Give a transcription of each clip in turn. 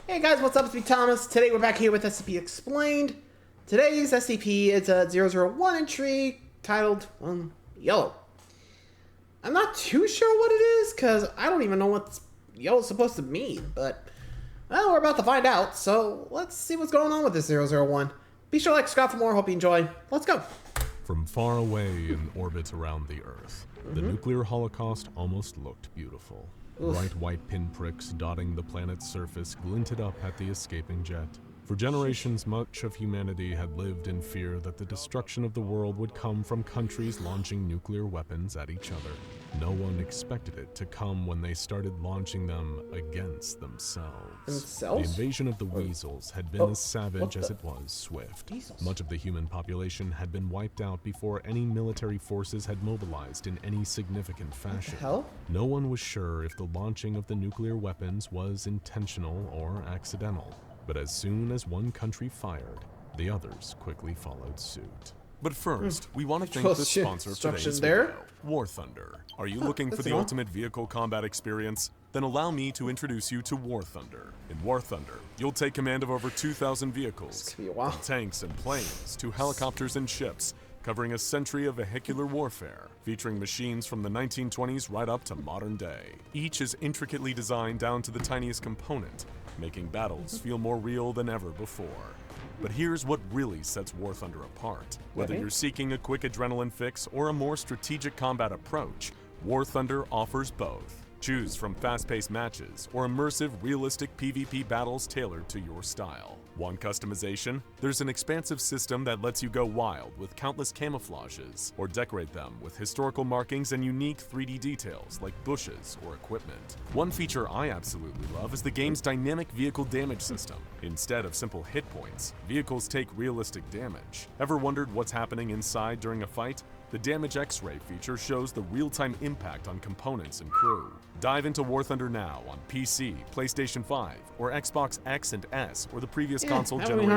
Hey guys, what's up? It's me, Thomas. Today we're back here with SCP Explained. Today's SCP is a 001 entry titled, Yellow. I'm not too sure what it is, because I don't even know what yellow's supposed to mean, but, well, we're about to find out, so let's see what's going on with this 001. Be sure to like, subscribe for more, hope you enjoy. Let's go! From far away in orbit around the Earth, the nuclear holocaust almost looked beautiful. Oof. Bright white pinpricks dotting the planet's surface glinted up at the escaping jet. For generations, much of humanity had lived in fear that the destruction of the world would come from countries launching nuclear weapons at each other. No one expected it to come when they started launching them against themselves. The invasion of the weasels had been as savage as it was swift. Much of the human population had been wiped out before any military forces had mobilized in any significant fashion. No one was sure if the launching of the nuclear weapons was intentional or accidental. But as soon as one country fired, the others quickly followed suit. But first, we want to thank the sponsor of today's video, War Thunder. Are you looking for the ultimate vehicle combat experience? Then allow me to introduce you to War Thunder. In War Thunder, you'll take command of over 2,000 vehicles, from tanks and planes to helicopters and ships, covering a century of vehicular warfare, featuring machines from the 1920s right up to modern day. Each is intricately designed down to the tiniest component, making battles feel more real than ever before. But here's what really sets War Thunder apart. Whether you're seeking a quick adrenaline fix or a more strategic combat approach, War Thunder offers both. Choose from fast-paced matches or immersive, realistic PvP battles tailored to your style. Want customization? There's an expansive system that lets you go wild with countless camouflages, or decorate them with historical markings and unique 3D details like bushes or equipment. One feature I absolutely love is the game's dynamic vehicle damage system. Instead of simple hit points, vehicles take realistic damage. Ever wondered what's happening inside during a fight? The Damage X-Ray feature shows the real-time impact on components and crew. Dive into War Thunder now on PC, PlayStation 5, or Xbox X and S, or the previous console generation.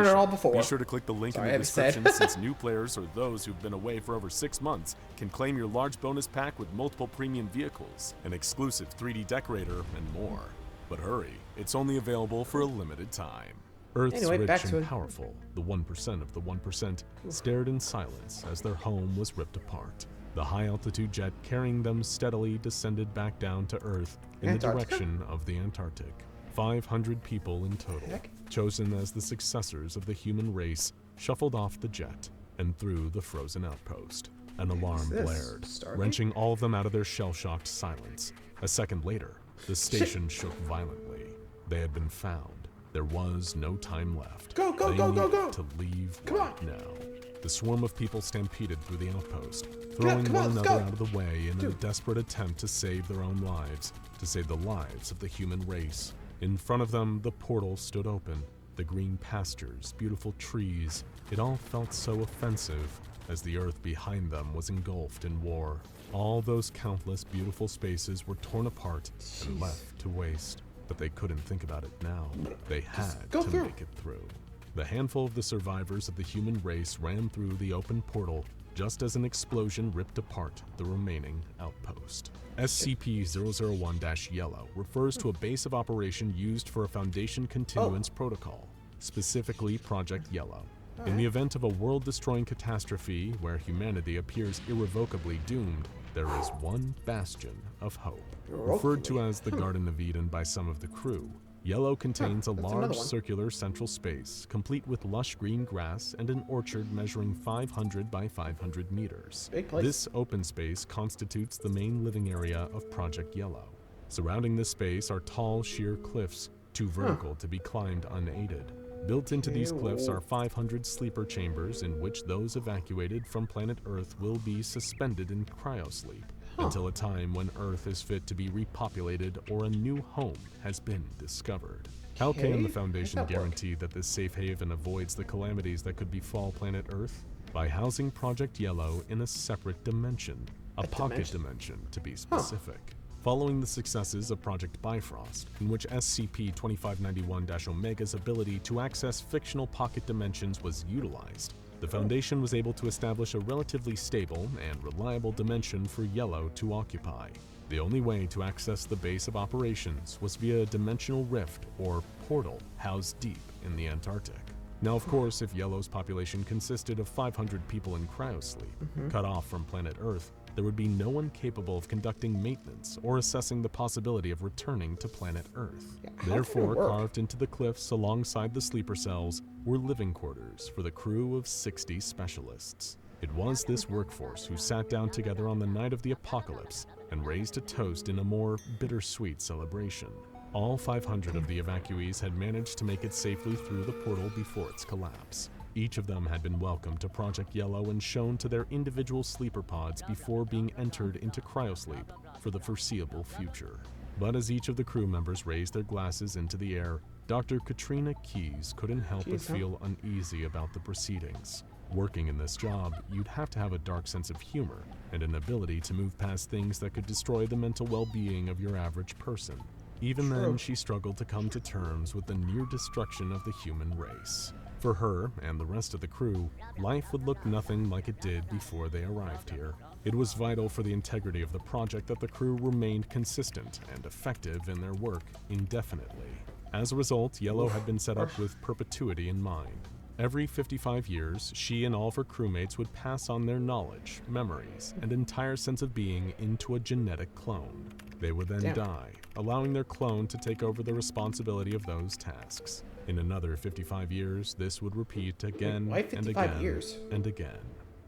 Be sure to click the link in the description since new players or those who've been away for over 6 months can claim your large bonus pack with multiple premium vehicles, an exclusive 3D decorator, and more. But hurry, it's only available for a limited time. Earth's rich and powerful, the 1% of the 1%, stared in silence as their home was ripped apart. The high-altitude jet carrying them steadily descended back down to Earth in the direction of the Antarctic. 500 people in total, chosen as the successors of the human race, shuffled off the jet and through the frozen outpost. An alarm blared, wrenching all of them out of their shell-shocked silence. A second later, the station shook violently. They had been found. There was no time left. Go! To leave right now. The swarm of people stampeded through the outpost, throwing one another out of the way in a desperate attempt to save their own lives, to save the lives of the human race. In front of them, the portal stood open. The green pastures, beautiful trees, it all felt so offensive as the earth behind them was engulfed in war. All those countless beautiful spaces were torn apart and left to waste. But they couldn't think about it now. They had to make it through. The handful of the survivors of the human race ran through the open portal just as an explosion ripped apart the remaining outpost. SCP-001-YELLOW refers to a base of operation used for a Foundation continuance protocol, specifically Project Yellow. In the event of a world-destroying catastrophe where humanity appears irrevocably doomed, there is one bastion of hope. Referred to as the Garden of Eden by some of the crew, Yellow contains a large circular central space, complete with lush green grass and an orchard measuring 500 by 500 meters. This open space constitutes the main living area of Project Yellow. Surrounding this space are tall, sheer cliffs, too vertical to be climbed unaided. Built into these cliffs are 500 sleeper chambers in which those evacuated from planet Earth will be suspended in cryosleep until a time when Earth is fit to be repopulated or a new home has been discovered. How can the Foundation guarantee that this safe haven avoids the calamities that could befall planet Earth? By housing Project Yellow in a separate dimension, a pocket dimension to be specific. Following the successes of Project Bifrost, in which SCP-2591-Omega's ability to access fictional pocket dimensions was utilized, the Foundation was able to establish a relatively stable and reliable dimension for Yellow to occupy. The only way to access the base of operations was via a dimensional rift or portal housed deep in the Antarctic. Now, of course, if Yellow's population consisted of 500 people in cryosleep, cut off from planet Earth, there would be no one capable of conducting maintenance or assessing the possibility of returning to planet Earth. Therefore, carved into the cliffs alongside the sleeper cells were living quarters for the crew of 60 specialists. It was this workforce who sat down together on the night of the apocalypse and raised a toast in a more bittersweet celebration. All 500 of the evacuees had managed to make it safely through the portal before its collapse. Each of them had been welcomed to Project Yellow and shown to their individual sleeper pods before being entered into cryosleep for the foreseeable future. But as each of the crew members raised their glasses into the air, Dr. Katrina Keyes couldn't help but feel uneasy about the proceedings. Working in this job, you'd have to have a dark sense of humor and an ability to move past things that could destroy the mental well-being of your average person. Even then, she struggled to come to terms with the near destruction of the human race. For her and the rest of the crew, life would look nothing like it did before they arrived here. It was vital for the integrity of the project that the crew remained consistent and effective in their work indefinitely. As a result, Yellow had been set up with perpetuity in mind. Every 55 years, she and all of her crewmates would pass on their knowledge, memories, and entire sense of being into a genetic clone. They would then die, allowing their clone to take over the responsibility of those tasks. In another 55 years, this would repeat again and again and again.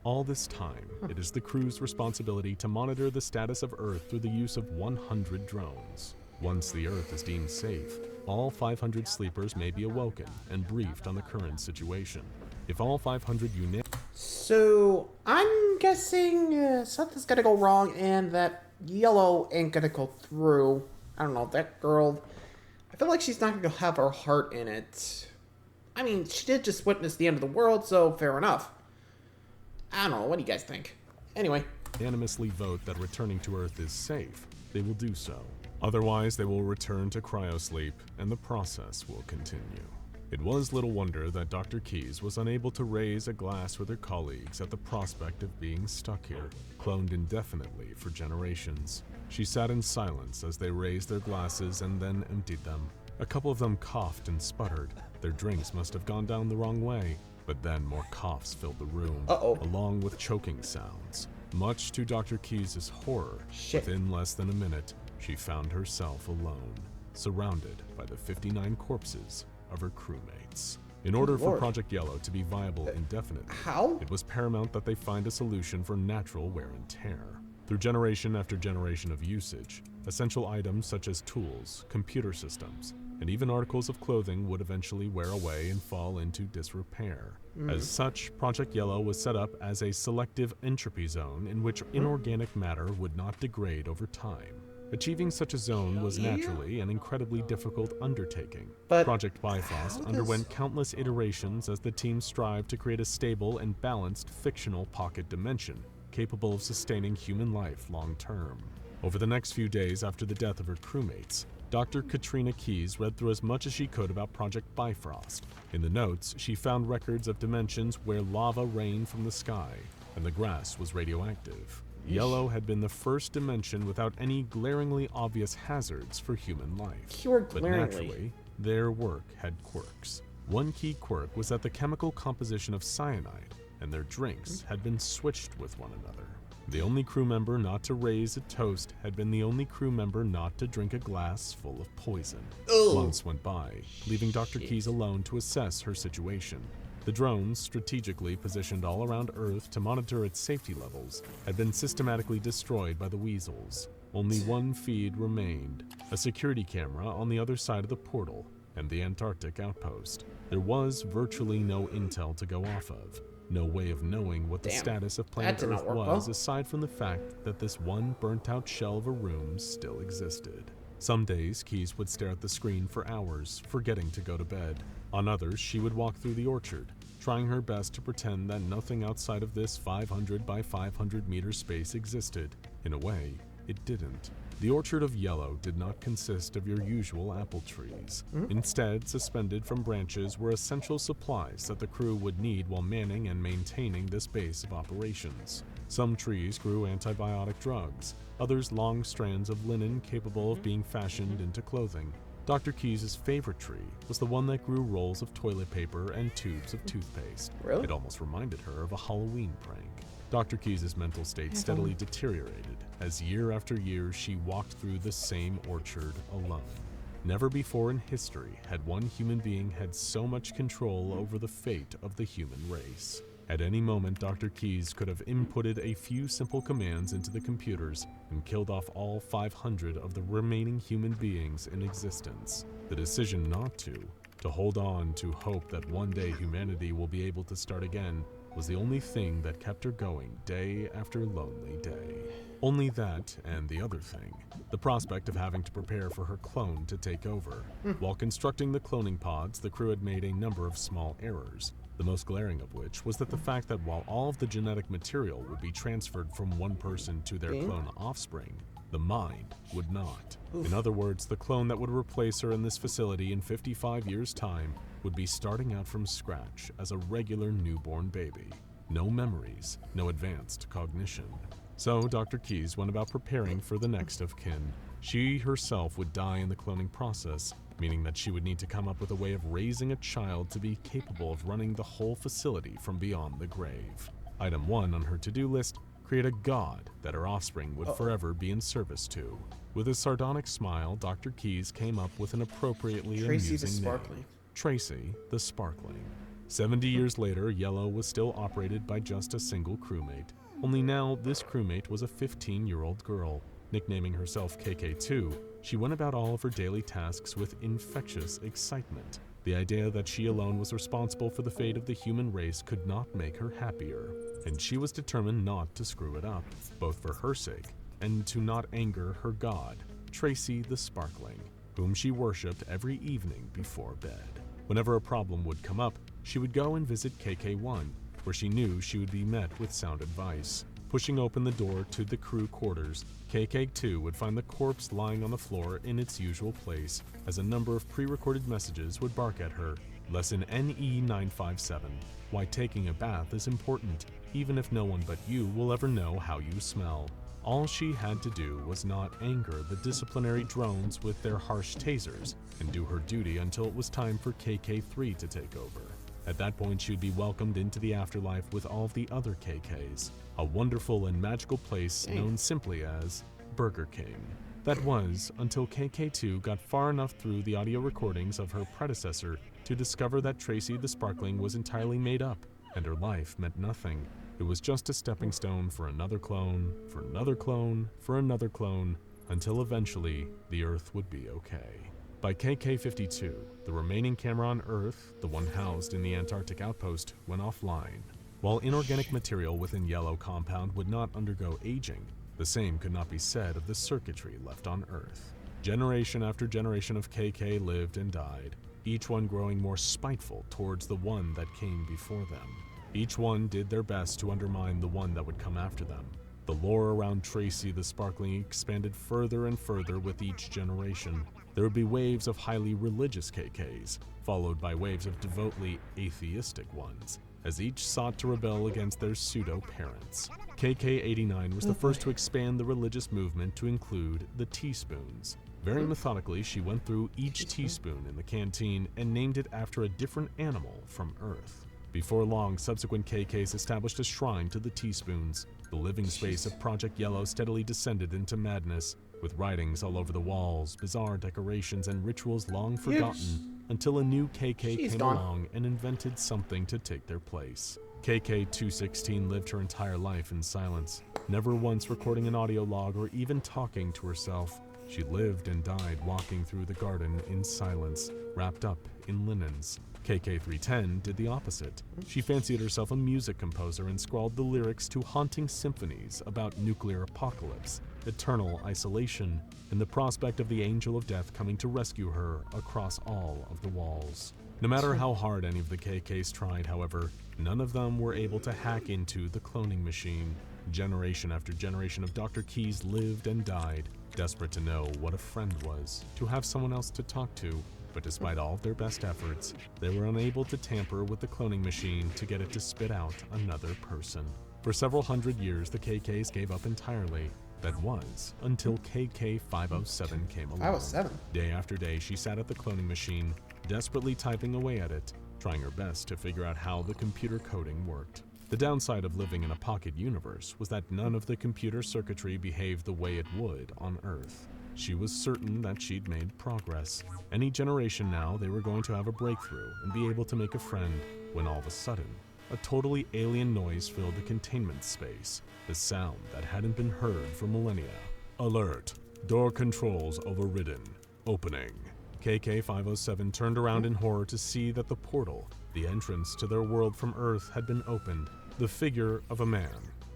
All this time, it is the crew's responsibility to monitor the status of Earth through the use of 100 drones. Once the Earth is deemed safe, all 500 sleepers may be awoken and briefed on the current situation. If all 500 units... So, I'm guessing something's gonna go wrong and that Yellow ain't gonna go through. I don't know, that girl... I feel like she's not gonna have her heart in it. I mean, she did just witness the end of the world, so fair enough. I don't know, what do you guys think? Anyway. Unanimously vote that returning to Earth is safe, they will do so. Otherwise, they will return to cryosleep, and the process will continue. It was little wonder that Dr. Keyes was unable to raise a glass with her colleagues at the prospect of being stuck here, cloned indefinitely for generations. She sat in silence as they raised their glasses and then emptied them. A couple of them coughed and sputtered. Their drinks must have gone down the wrong way, but then more coughs filled the room, along with choking sounds. Much to Dr. Keyes' horror, within less than a minute, she found herself alone, surrounded by the 59 corpses of her crewmates. In order for Project Yellow to be viable indefinitely, it was paramount that they find a solution for natural wear and tear. Through generation after generation of usage, essential items such as tools, computer systems, and even articles of clothing would eventually wear away and fall into disrepair. As such, Project Yellow was set up as a selective entropy zone in which inorganic matter would not degrade over time. Achieving such a zone was naturally an incredibly difficult undertaking. Project Bifrost underwent countless iterations as the team strived to create a stable and balanced fictional pocket dimension capable of sustaining human life long-term. Over the next few days after the death of her crewmates, Dr. Katrina Keyes read through as much as she could about Project Bifrost. In the notes, she found records of dimensions where lava rained from the sky and the grass was radioactive. Yellow had been the first dimension without any glaringly obvious hazards for human life. But naturally, their work had quirks. One key quirk was that the chemical composition of cyanide and their drinks had been switched with one another. The only crew member not to raise a toast had been the only crew member not to drink a glass full of poison. Months went by, leaving Dr. Keyes alone to assess her situation. The drones, strategically positioned all around Earth to monitor its safety levels, had been systematically destroyed by the weasels. Only one feed remained, a security camera on the other side of the portal, and the Antarctic outpost. There was virtually no intel to go off of. No way of knowing what the status of planet Earth was aside from the fact that this one burnt-out shell of a room still existed. Some days, Keyes would stare at the screen for hours, forgetting to go to bed. On others, she would walk through the orchard, trying her best to pretend that nothing outside of this 500 by 500 meter space existed. In a way, it didn't. The Orchard of Yellow did not consist of your usual apple trees. Instead, suspended from branches were essential supplies that the crew would need while manning and maintaining this base of operations. Some trees grew antibiotic drugs, others long strands of linen capable of being fashioned into clothing. Dr. Keyes' favorite tree was the one that grew rolls of toilet paper and tubes of toothpaste. Really? It almost reminded her of a Halloween prank. Dr. Keyes' mental state steadily deteriorated as year after year she walked through the same orchard alone. Never before in history had one human being had so much control over the fate of the human race. At any moment, Dr. Keyes could have inputted a few simple commands into the computers and killed off all 500 of the remaining human beings in existence. The decision not to hold on to hope that one day humanity will be able to start again, was the only thing that kept her going day after lonely day. Only that and the other thing, the prospect of having to prepare for her clone to take over. While constructing the cloning pods, the crew had made a number of small errors. The most glaring of which was that the fact that while all of the genetic material would be transferred from one person to their clone offspring, the mind would not. In other words, the clone that would replace her in this facility in 55 years' time would be starting out from scratch as a regular newborn baby. No memories, no advanced cognition. So Dr. Keyes went about preparing for the next of kin. She herself would die in the cloning process, meaning that she would need to come up with a way of raising a child to be capable of running the whole facility from beyond the grave. Item 1 on her to-do list, create a god that her offspring would forever be in service to. With a sardonic smile, Dr. Keyes came up with an appropriately amusing name. Tracy the Sparkling. 70 years later, Yellow was still operated by just a single crewmate. Only now, this crewmate was a 15-year-old girl. Nicknaming herself KK2, she went about all of her daily tasks with infectious excitement. The idea that she alone was responsible for the fate of the human race could not make her happier, and she was determined not to screw it up, both for her sake and to not anger her god, Tracy the Sparkling, whom she worshipped every evening before bed. Whenever a problem would come up, she would go and visit KK1, where she knew she would be met with sound advice. Pushing open the door to the crew quarters, KK2 would find the corpse lying on the floor in its usual place, as a number of pre-recorded messages would bark at her. Lesson NE957, why taking a bath is important, even if no one but you will ever know how you smell. All she had to do was not anger the disciplinary drones with their harsh tasers, and do her duty until it was time for KK3 to take over. At that point, she would be welcomed into the afterlife with all of the other KKs, a wonderful and magical place known simply as Burger King. That was until KK2 got far enough through the audio recordings of her predecessor to discover that Tracy the Sparkling was entirely made up, and her life meant nothing. It was just a stepping stone for another clone, for another clone, for another clone, until eventually the Earth would be okay. By KK52, the remaining camera on Earth, the one housed in the Antarctic outpost, went offline. While inorganic material within Yellow compound would not undergo aging, the same could not be said of the circuitry left on Earth. Generation after generation of KK lived and died, each one growing more spiteful towards the one that came before them. Each one did their best to undermine the one that would come after them. The lore around Tracy the Sparkling expanded further and further with each generation. There would be waves of highly religious KKs, followed by waves of devoutly atheistic ones, as each sought to rebel against their pseudo-parents. KK-89 was the first to expand the religious movement to include the teaspoons. Very methodically, she went through each teaspoon in the canteen and named it after a different animal from Earth. Before long, subsequent KKs established a shrine to the teaspoons. The living space of Project Yellow steadily descended into madness, with writings all over the walls, bizarre decorations, and rituals long forgotten, until a new KK came along and invented something to take their place. KK-216 lived her entire life in silence, never once recording an audio log or even talking to herself. She lived and died walking through the garden in silence, wrapped up in linens. KK-310 did the opposite. She fancied herself a music composer and scrawled the lyrics to haunting symphonies about nuclear apocalypse, eternal isolation, and the prospect of the angel of death coming to rescue her across all of the walls. No matter how hard any of the KKs tried, however, none of them were able to hack into the cloning machine. Generation after generation of Dr. Keyes lived and died, desperate to know what a friend was, to have someone else to talk to. But despite all of their best efforts, they were unable to tamper with the cloning machine to get it to spit out another person. For several hundred years, the KKs gave up entirely. That was until KK-507 came along. 507? Day after day, she sat at the cloning machine, desperately typing away at it, trying her best to figure out how the computer coding worked. The downside of living in a pocket universe was that none of the computer circuitry behaved the way it would on Earth. She was certain that she'd made progress. Any generation now, they were going to have a breakthrough and be able to make a friend, when all of a sudden, a totally alien noise filled the containment space, the sound that hadn't been heard for millennia. Alert! Door controls overridden. Opening. KK-507 turned around in horror to see that the portal, the entrance to their world from Earth, had been opened. The figure of a man.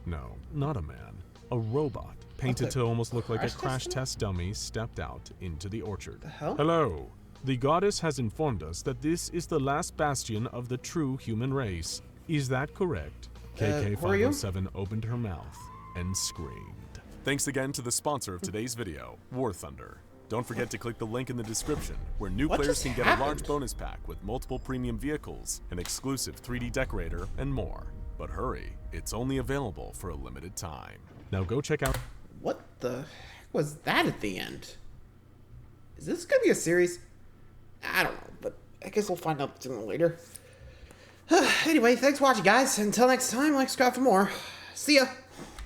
No, not a man. A robot, painted to almost look like a crash test dummy, stepped out into the orchard. The hell? Hello. The goddess has informed us that this is the last bastion of the true human race. Is that correct? KK-507 opened her mouth and screamed. Thanks again to the sponsor of today's video, War Thunder. Don't forget to click the link in the description, where new players can get a large bonus pack with multiple premium vehicles, an exclusive 3D decorator, and more. But hurry, it's only available for a limited time. Now go check out... What the heck was that at the end? Is this gonna be a series? I don't know, but I guess we'll find out sooner or later. Anyway, thanks for watching, guys. Until next time, like, subscribe for more. See ya!